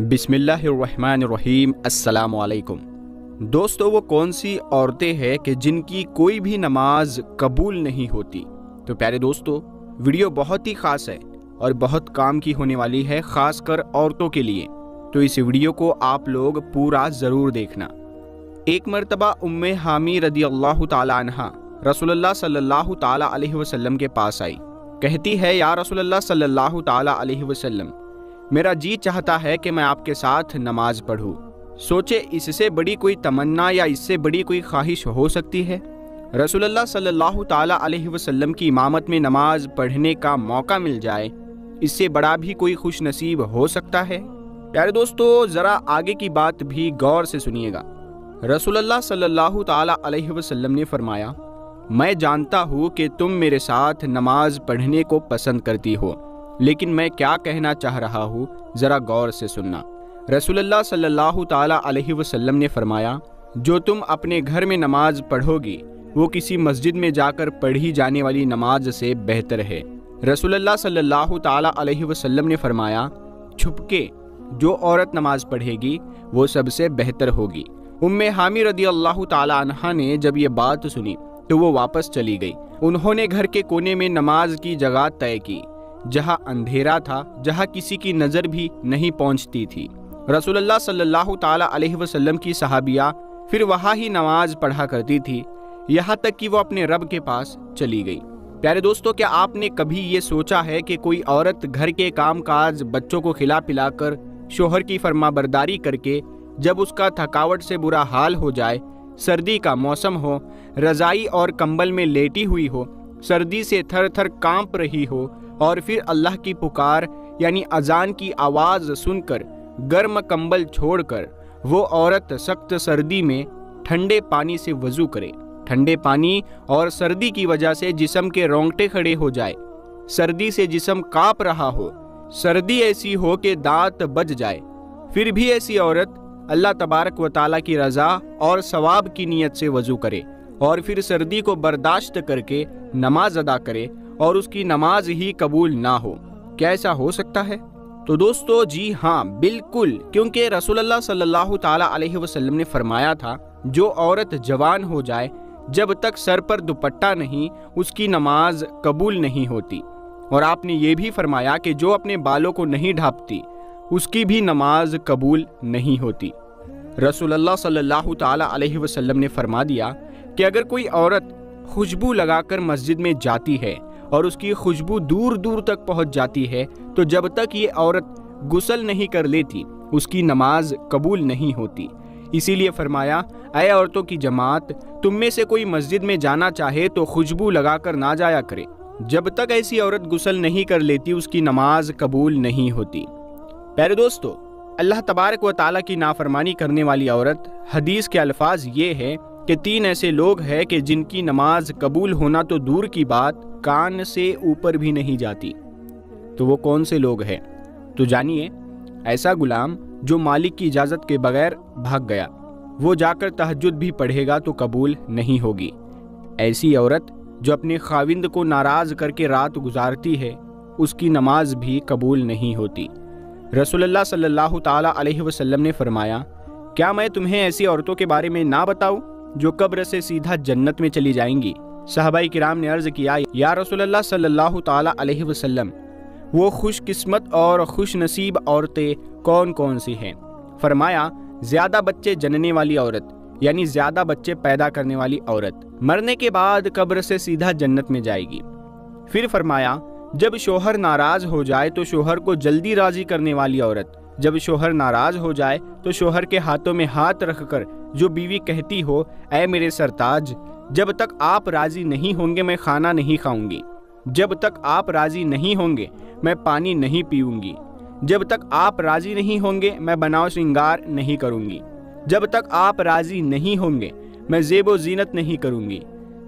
بسم اللہ الرحمن الرحیم۔ السلام علیکم دوستو، وہ کون سی عورتیں ہیں کہ جن کی کوئی بھی نماز قبول نہیں ہوتی؟ تو پیارے دوستو، ویڈیو بہت ہی خاص ہے اور بہت کام کی ہونے والی ہے، خاص کر عورتوں کے لیے، تو اس ویڈیو کو آپ لوگ پورا ضرور دیکھنا۔ ایک مرتبہ ام حامی رضی اللہ تعالی عنہ رسول اللہ صلی اللہ تعالی علیہ وسلم کے پاس آئی، کہتی ہے یا رسول اللہ صلی اللہ تعالی علیہ وسلم، میرا جی چاہتا ہے کہ میں آپ کے ساتھ نماز پڑھوں۔ سوچے اس سے بڑی کوئی تمنا یا اس سے بڑی کوئی خواہش ہو سکتی ہے؟ رسول اللہ صلی اللہ تعالی علیہ وسلم کی امامت میں نماز پڑھنے کا موقع مل جائے، اس سے بڑا بھی کوئی خوش نصیب ہو سکتا ہے؟ پیارے دوستو، ذرا آگے کی بات بھی غور سے سنیے گا۔ رسول اللہ صلی اللہ تعالی علیہ وسلم نے فرمایا، میں جانتا ہوں کہ تم میرے ساتھ نماز پڑھنے کو پسند کرتی ہو، لیکن میں کیا کہنا چاہ رہا ہوں ذرا غور سے سننا۔ رسول اللہ صلی اللہ تعالی علیہ وسلم نے فرمایا، جو تم اپنے گھر میں نماز پڑھو گی وہ کسی مسجد میں جا کر پڑھی جانے والی نماز سے بہتر ہے۔ رسول اللہ صلی اللہ تعالی علیہ وسلم نے فرمایا، چھپ کے جو عورت نماز پڑھے گی وہ سب سے بہتر ہوگی۔ ام حامی رضی اللہ تعالی عنہ نے جب یہ بات سنی تو وہ واپس چلی گئی۔ انہوں نے گھر کے کونے میں نماز کی جگہ طے کی، جہاں اندھیرا تھا، جہاں کسی کی نظر بھی نہیں پہنچتی تھی۔ رسول اللہ صلی اللہ تعالی علیہ وسلم کی صحابیہ پھر وہاں ہی نماز پڑھا کرتی تھی، یہاں تک کہ وہ اپنے رب کے پاس چلی گئی۔ پیارے دوستو، کیا آپ نے کبھی یہ سوچا ہے کہ کوئی عورت گھر کے کام کاج، بچوں کو کھلا پلا کر، شوہر کی فرما برداری کر کے، جب اس کا تھکاوٹ سے برا حال ہو جائے، سردی کا موسم ہو، رضائی اور کمبل میں لیٹی ہوئی ہو، سردی سے تھر تھر کانپ رہی ہو، اور پھر اللہ کی پکار یعنی اذان کی آواز سن کر گرم کمبل چھوڑ کر وہ عورت سخت سردی میں ٹھنڈے پانی سے وضو کرے، ٹھنڈے پانی اور سردی کی وجہ سے جسم کے رونگٹے کھڑے ہو جائے، سردی سے جسم کانپ رہا ہو، سردی ایسی ہو کہ دانت بج جائے، پھر بھی ایسی عورت اللہ تبارک و تعالیٰ کی رضا اور ثواب کی نیت سے وضو کرے اور پھر سردی کو برداشت کر کے نماز ادا کرے اور اس کی نماز ہی قبول نہ ہو، کیا ایسا ہو سکتا ہے؟ تو دوستو، جی ہاں، بالکل، کیونکہ رسول اللہ صلی اللہ تعالی علیہ وسلم نے فرمایا تھا، جو عورت جوان ہو جائے جب تک سر پر دوپٹہ نہیں، اس کی نماز قبول نہیں ہوتی۔ اور آپ نے یہ بھی فرمایا کہ جو اپنے بالوں کو نہیں ڈھانپتی اس کی بھی نماز قبول نہیں ہوتی۔ رسول اللہ صلی اللہ تعالی علیہ وسلم نے فرما دیا کہ اگر کوئی عورت خوشبو لگا کر مسجد میں جاتی ہے اور اس کی خوشبو دور دور تک پہنچ جاتی ہے تو جب تک یہ عورت غسل نہیں کر لیتی اس کی نماز قبول نہیں ہوتی۔ اسی لیے فرمایا، اے عورتوں کی جماعت، تم میں سے کوئی مسجد میں جانا چاہے تو خوشبو لگا کر نہ جایا کرے، جب تک ایسی عورت غسل نہیں کر لیتی اس کی نماز قبول نہیں ہوتی۔ پیارے دوستو، اللہ تبارک و تعالیٰ کی نافرمانی کرنے والی عورت، حدیث کے الفاظ یہ ہے کہ 3 ایسے لوگ ہیں کہ جن کی نماز قبول ہونا تو دور کی بات، کان سے اوپر بھی نہیں جاتی۔ تو وہ کون سے لوگ ہیں؟ تو جانیے، ایسا غلام جو مالک کی اجازت کے بغیر بھاگ گیا، وہ جا کر تہجد بھی پڑھے گا تو قبول نہیں ہوگی۔ ایسی عورت جو اپنے خاوند کو ناراض کر کے رات گزارتی ہے، اس کی نماز بھی قبول نہیں ہوتی۔ رسول اللہ صلی اللہ تعالی علیہ وسلم نے فرمایا، کیا میں تمہیں ایسی عورتوں کے بارے میں نہ بتاؤں جو قبر سے سیدھا جنت میں چلی جائیں گی؟ صحابہ کرام نے عرض کیا، یا رسول اللہ صلی اللہ تعالی علیہ وسلم، وہ خوش قسمت اور خوش نصیب عورتیں کون کون سی ہیں؟ فرمایا، زیادہ بچے جننے والی عورت، یعنی زیادہ بچے پیدا کرنے والی عورت، مرنے کے بعد قبر سے سیدھا جنت میں جائے گی۔ پھر فرمایا، جب شوہر ناراض ہو جائے تو شوہر کو جلدی راضی کرنے والی عورت، جب شوہر ناراض ہو جائے تو شوہر کے ہاتھوں میں ہاتھ رکھ کر جو بیوی کہتی ہو، اے میرے سرتاج، جب تک آپ راضی نہیں ہوں گے میں کھانا نہیں کھاؤں گی، جب تک آپ راضی نہیں ہوں گے میں پانی نہیں پیوں گی، جب تک آپ راضی نہیں ہوں گے میں بناؤ سنگار نہیں کروں گی، جب تک آپ راضی نہیں ہوں گے میں زیب و زینت نہیں کروں گی،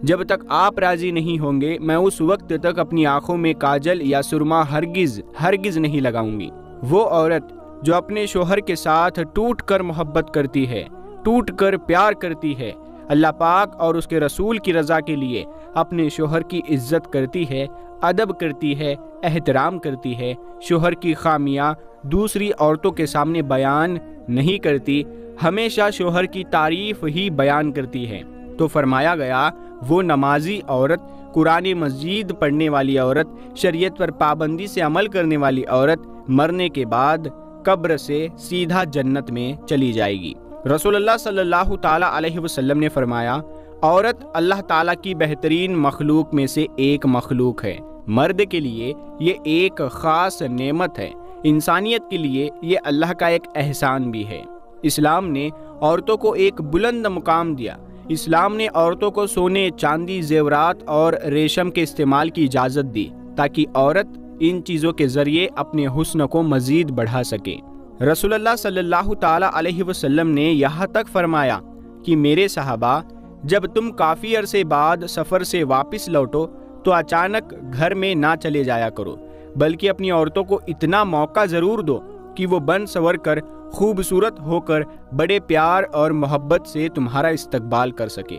جب تک آپ راضی نہیں ہوں گے میں اس وقت تک اپنی آنکھوں میں کاجل یا سرما ہرگز نہیں لگاؤں گی۔ وہ عورت جو اپنے شوہر کے ساتھ ٹوٹ کر محبت کرتی ہے، ٹوٹ کر پیار کرتی ہے، اللہ پاک اور اس کے رسول کی رضا کے لیے اپنے شوہر کی عزت کرتی ہے، ادب کرتی ہے، احترام کرتی ہے، شوہر کی خامیاں دوسری عورتوں کے سامنے بیان نہیں کرتی، ہمیشہ شوہر کی تعریف ہی بیان کرتی ہے۔ تو فرمایا گیا وہ نمازی عورت، قرآن مجید پڑھنے والی عورت، شریعت پر پابندی سے عمل کرنے والی عورت مرنے کے بعد قبر سے سیدھا جنت میں چلی جائے گی۔ رسول اللہ صلی اللہ تعالیٰ علیہ وسلم نے فرمایا عورت اللہ تعالیٰ کی بہترین مخلوق میں سے ایک مخلوق ہے۔ مرد کے لیے یہ ایک خاص نعمت ہے، انسانیت کے لیے یہ اللہ کا ایک احسان بھی ہے۔ اسلام نے عورتوں کو ایک بلند مقام دیا۔ اسلام نے عورتوں کو سونے، چاندی، زیورات اور ریشم کے استعمال کی اجازت دی تاکہ عورت ان چیزوں کے ذریعے اپنے حسن کو مزید بڑھا سکے۔ رسول اللہ صلی اللہ تعالیٰ علیہ وسلم نے یہاں تک فرمایا کہ میرے صحابہ، جب تم کافی عرصے بعد سفر سے واپس لوٹو تو اچانک گھر میں نہ چلے جایا کرو، بلکہ اپنی عورتوں کو اتنا موقع ضرور دو کہ وہ بن سنور کر، خوبصورت ہو کر بڑے پیار اور محبت سے تمہارا استقبال کر سکے۔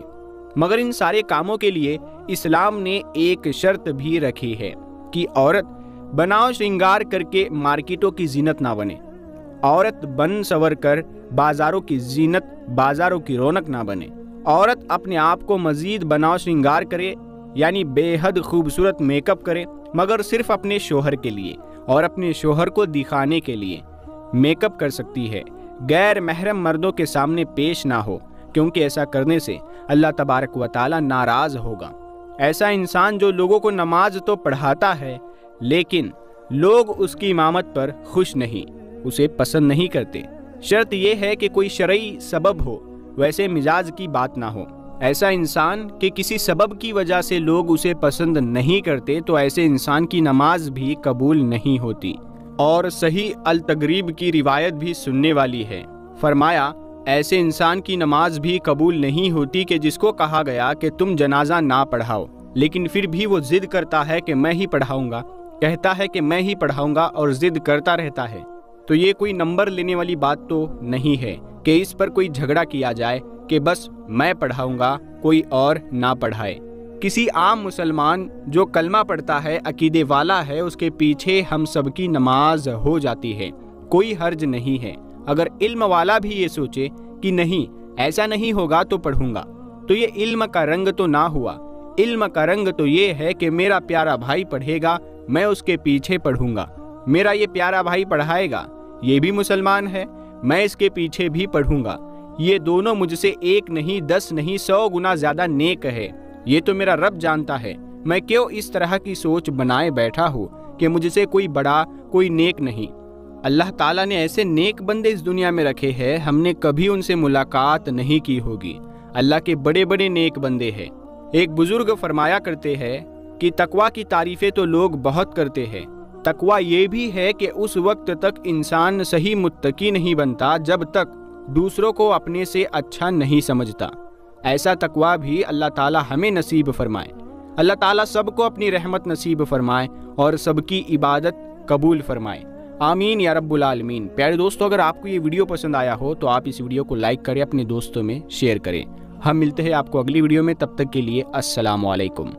مگر ان سارے کاموں کے لیے اسلام نے ایک شرط بھی رکھی ہے کہ عورت بناؤ شرنگار کر کے مارکیٹوں کی زینت نہ بنے، عورت بن سنور کر بازاروں کی زینت، بازاروں کی رونق نہ بنے۔ عورت اپنے آپ کو مزید بناؤ شرنگار کرے، یعنی بے حد خوبصورت میک اپ کرے، مگر صرف اپنے شوہر کے لیے اور اپنے شوہر کو دکھانے کے لیے میک اپ کر سکتی ہے، غیر محرم مردوں کے سامنے پیش نہ ہو، کیونکہ ایسا کرنے سے اللہ تبارک و تعالی ناراض ہوگا۔ ایسا انسان جو لوگوں کو نماز تو پڑھاتا ہے لیکن لوگ اس کی امامت پر خوش نہیں، اسے پسند نہیں کرتے۔ شرط یہ ہے کہ کوئی شرعی سبب ہو، ویسے مزاج کی بات نہ ہو۔ ایسا انسان کہ کسی سبب کی وجہ سے لوگ اسے پسند نہیں کرتے تو ایسے انسان کی نماز بھی قبول نہیں ہوتی۔ اور صحیح التغریب کی روایت بھی سننے والی ہے۔ فرمایا ایسے انسان کی نماز بھی قبول نہیں ہوتی کہ جس کو کہا گیا کہ تم جنازہ نہ پڑھاؤ، لیکن پھر بھی وہ ضد کرتا ہے کہ میں ہی پڑھاؤں گا، کہتا ہے کہ میں ہی پڑھاؤں گا اور ضد کرتا رہتا ہے۔ تو یہ کوئی نمبر لینے والی بات تو نہیں ہے کہ اس پر کوئی جھگڑا کیا جائے کہ بس میں پڑھاؤں گا، کوئی اور نہ پڑھائے۔ کسی عام مسلمان جو کلمہ پڑھتا ہے، عقیدے والا ہے، اس کے پیچھے ہم سب کی نماز ہو جاتی ہے، کوئی حرج نہیں ہے۔ اگر علم والا بھی یہ سوچے کہ نہیں ایسا نہیں ہوگا تو پڑھوں گا، تو یہ علم کا رنگ تو نہ ہوا۔ علم کا رنگ تو یہ ہے کہ میرا پیارا بھائی پڑھے گا، میں اس کے پیچھے پڑھوں گا، میرا یہ پیارا بھائی پڑھائے گا، یہ بھی مسلمان ہے، میں اس کے پیچھے بھی پڑھوں گا، یہ دونوں مجھ سے ایک نہیں، 10 نہیں، 100 گنا زیادہ نیک ہے، یہ تو میرا رب جانتا ہے، میں کیوں اس طرح کی سوچ بنائے بیٹھا ہوں کہ مجھ سے کوئی بڑا، کوئی نیک نہیں۔ اللہ تعالیٰ نے ایسے نیک بندے اس دنیا میں رکھے ہیں، ہم نے کبھی ان سے ملاقات نہیں کی ہوگی۔ اللہ کے بڑے بڑے نیک بندے ہیں۔ ایک بزرگ فرمایا کرتے ہیں کہ تقویٰ کی تعریفیں تو لوگ بہت کرتے ہیں، تقویٰ یہ بھی ہے کہ اس وقت تک انسان صحیح متقی نہیں بنتا جب تک دوسروں کو اپنے سے اچھا نہیں سمجھتا۔ ایسا تقویٰ بھی اللہ تعالیٰ ہمیں نصیب فرمائے۔ اللہ تعالیٰ سب کو اپنی رحمت نصیب فرمائے اور سب کی عبادت قبول فرمائے، آمین یا رب العالمین۔ پیارے دوستو، اگر آپ کو یہ ویڈیو پسند آیا ہو تو آپ اس ویڈیو کو لائک کریں، اپنے دوستوں میں شیئر کریں۔ ہم ملتے ہیں آپ کو اگلی ویڈیو میں، تب تک کے لیے السلام علیکم۔